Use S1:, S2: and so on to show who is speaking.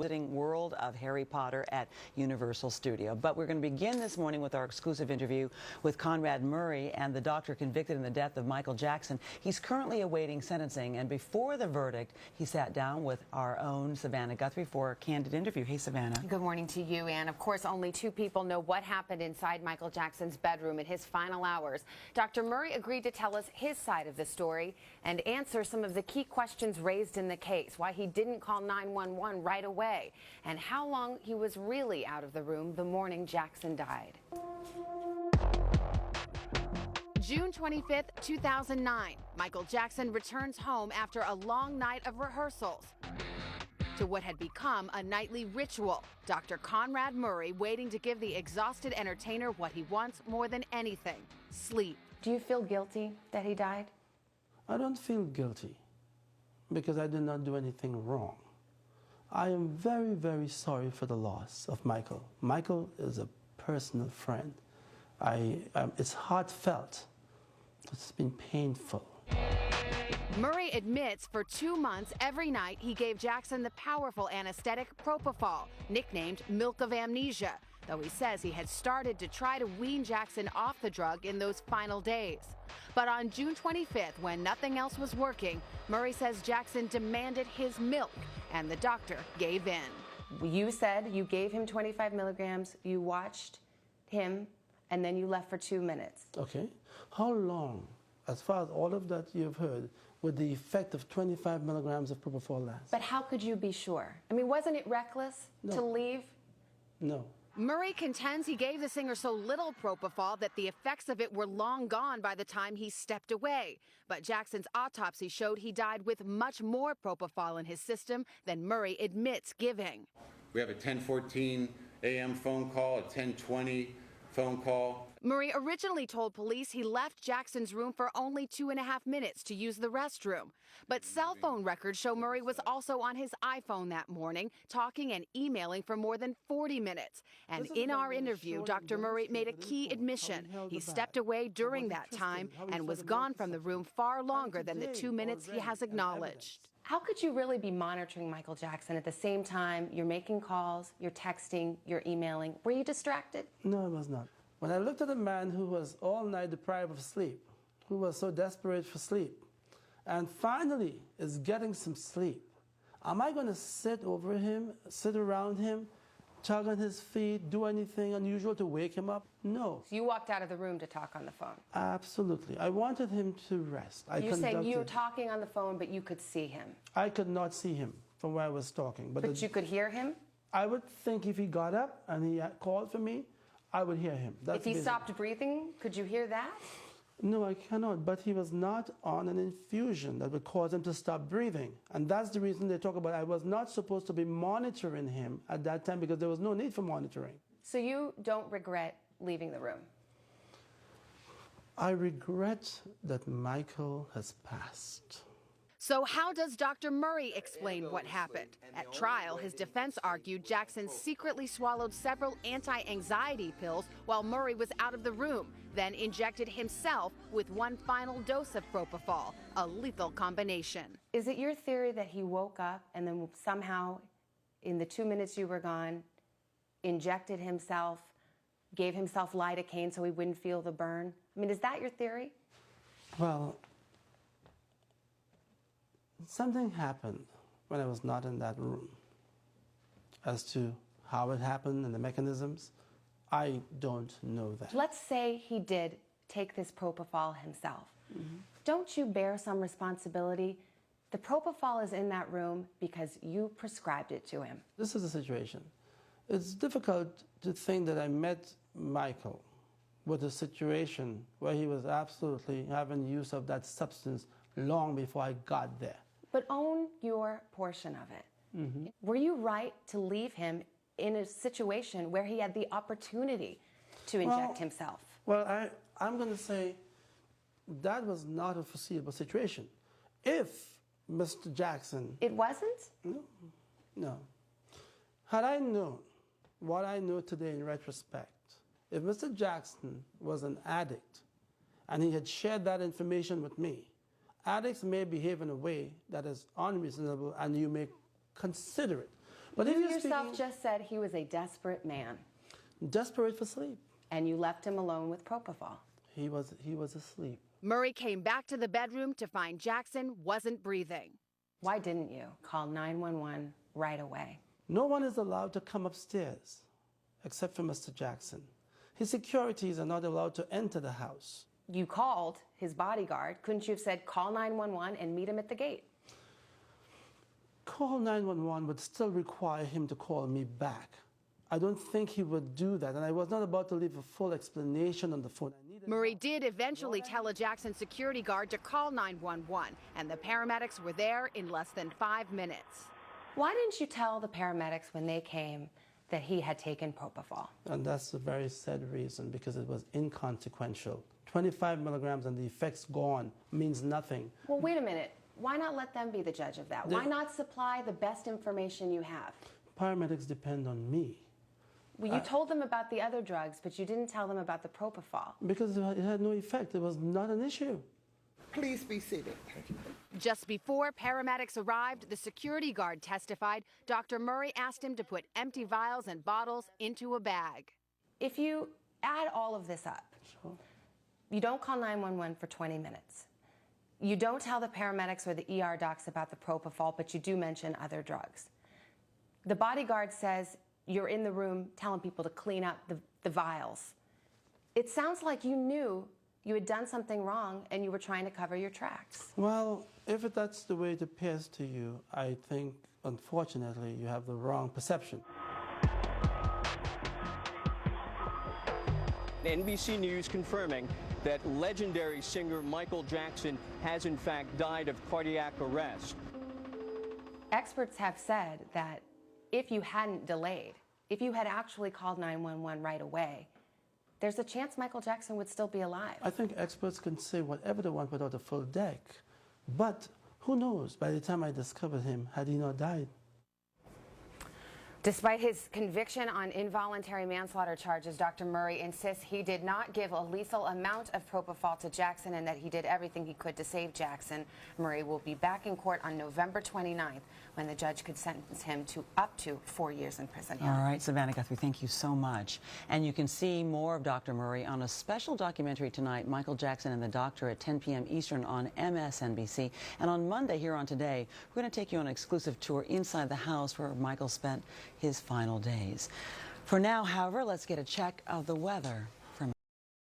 S1: Wizarding World of Harry Potter at Universal Studio. But we're going to begin this morning with our exclusive interview with Conrad Murray and the doctor convicted in the death of Michael Jackson. He's currently awaiting sentencing, and before the verdict, he sat down with our own Savannah Guthrie for a candid interview. Hey, Savannah.
S2: Good morning to you, Ann. Of course, only two people know what happened inside Michael Jackson's bedroom in his final hours. Dr. Murray agreed to tell us his side of the story and answer some of the key questions raised in the case, why he didn't call 911 right away, and how long he was really out of the room the morning Jackson died. June 25th, 2009, Michael Jackson returns home after a long night of rehearsals to what had become a nightly ritual. Dr. Conrad Murray waiting to give the exhausted entertainer what he wants more than anything: sleep. Do you feel guilty that he died?
S3: I don't feel guilty because I did not do anything wrong. I am very, very sorry for the loss of Michael. Michael is a personal friend. It's heartfelt. It's been painful.
S2: Murray admits for 2 months, every night, he gave Jackson the powerful anesthetic propofol, nicknamed Milk of Amnesia, though he says he had started to try to wean Jackson off the drug in those final days. But on June 25th, when nothing else was working, Murray says Jackson demanded his milk, and the doctor gave in. You said you gave him 25 milligrams, you watched him, and then you left for 2 minutes.
S3: Okay. How long, as far as all of that you've heard, would the effect of 25 milligrams of propofol last?
S2: But how could you be sure? I mean, wasn't it reckless to leave?
S3: No.
S2: Murray contends he gave the singer so little propofol that the effects of it were long gone by the time he stepped away. But Jackson's autopsy showed he died with much more propofol in his system than Murray admits giving.
S4: We have a 10:14 a.m. phone call, a 10:20 phone call.
S2: Murray originally told police he left Jackson's room for only 2.5 minutes to use the restroom. But cell phone records show Murray was also on his iPhone that morning, talking and emailing for more than 40 minutes. And in our interview, Dr. Murray made a key admission. He stepped away during that time and was gone from the room far longer than the 2 minutes he has acknowledged. How could you really be monitoring Michael Jackson at the same time you're making calls, you're texting, you're emailing? Were you distracted?
S3: No, I was not. When I looked at a man who was all night deprived of sleep, who was so desperate for sleep, and finally is getting some sleep, am I going to sit over him, sit around him, tug on his feet, do anything unusual to wake him up? No.
S2: So you walked out of the room to talk on the phone?
S3: Absolutely. I wanted him to rest.
S2: You're saying you were talking on the phone, but you could see him?
S3: I could not see him from where I was talking.
S2: But you could hear him?
S3: I would think if he got up and he called for me, I would hear him.
S2: If he stopped breathing, could you hear that?
S3: No, I cannot. But he was not on an infusion that would cause him to stop breathing. And that's the reason they talk about I was not supposed to be monitoring him at that time because there was no need for monitoring.
S2: So you don't regret leaving the room?
S3: I regret that Michael has passed.
S2: So how does Dr. Murray explain what happened? At trial, his defense argued Jackson secretly swallowed several anti-anxiety pills while Murray was out of the room, then injected himself with one final dose of propofol, a lethal combination. Is it your theory that he woke up and then somehow, in the 2 minutes you were gone, injected himself, gave himself lidocaine so he wouldn't feel the burn? I mean, is that your theory?
S3: Well, something happened when I was not in that room. As to how it happened and the mechanisms, I don't know that.
S2: Let's say he did take this propofol himself. Don't you bear some responsibility? The propofol is in that room because you prescribed it to him.
S3: This is the situation. It's difficult to think that I met Michael with a situation where he was absolutely having use of that substance long before I got there.
S2: But own your portion of it. Were you right to leave him in a situation where he had the opportunity to inject himself?
S3: Well, I'm going to say that was not a foreseeable situation. If Mr. Jackson...
S2: It wasn't?
S3: No. Had I known what I know today in retrospect, if Mr. Jackson was an addict and he had shared that information with me, addicts may behave in a way that is unreasonable and you may consider it. But if
S5: You
S3: you're
S5: yourself
S3: speaking
S5: just said he was a desperate man,
S3: desperate for sleep,
S5: and you left him alone with propofol.
S3: he was asleep.
S2: Murray came back to the bedroom to find Jackson wasn't breathing.
S5: Why didn't you call 911 right away?
S3: No one is allowed to come upstairs except for Mr. Jackson. His securities are not allowed to enter the house.
S5: You called his bodyguard. Couldn't you have said call 911 and meet him at the gate?
S3: Call 911 would still require him to call me back. I don't think he would do that, and I was not about to leave a full explanation on the phone.
S2: Murray did eventually tell a Jackson security guard to call 911, and the paramedics were there in less than 5 minutes.
S5: Why didn't you tell the paramedics when they came that he had taken propofol?
S3: And that's a very sad reason, because it was inconsequential. 25 milligrams and the effects gone means nothing.
S5: Well, wait a minute. Why not let them be the judge of that? Why not supply the best information you have?
S3: Paramedics depend on me.
S5: Well, you told them about the other drugs, but you didn't tell them about the propofol.
S3: Because it had no effect. It was not an issue.
S6: Please be seated.
S2: Just before paramedics arrived, the security guard testified Dr. Murray asked him to put empty vials and bottles into a bag.
S5: If you add all of this up, you don't call 911 for 20 minutes. You don't tell the paramedics or the ER docs about the propofol, but you do mention other drugs. The bodyguard says you're in the room telling people to clean up the vials. It sounds like you knew you had done something wrong and you were trying to cover your tracks.
S3: Well, if that's the way it appears to you, I think, unfortunately, you have the wrong perception.
S7: NBC News confirming that legendary singer Michael Jackson has in fact died of cardiac arrest.
S5: Experts have said that if you hadn't delayed, if you had actually called 911 right away, there's a chance Michael Jackson would still be alive.
S3: I think experts can say whatever they want without a full deck. But who knows, by the time I discovered him, had he not died?
S5: Despite his conviction on involuntary manslaughter charges, Dr. Murray insists he did not give a lethal amount of propofol to Jackson and that he did everything he could to save Jackson. Murray will be back in court on November 29th when the judge could sentence him to up to 4 years in prison.
S1: All right, Savannah Guthrie, thank you so much. And you can see more of Dr. Murray on a special documentary tonight, Michael Jackson and the Doctor, at 10 p.m. Eastern on MSNBC. And on Monday here on Today, we're going to take you on an exclusive tour inside the house where Michael spent his final days. For now, however, let's get a check of the weather.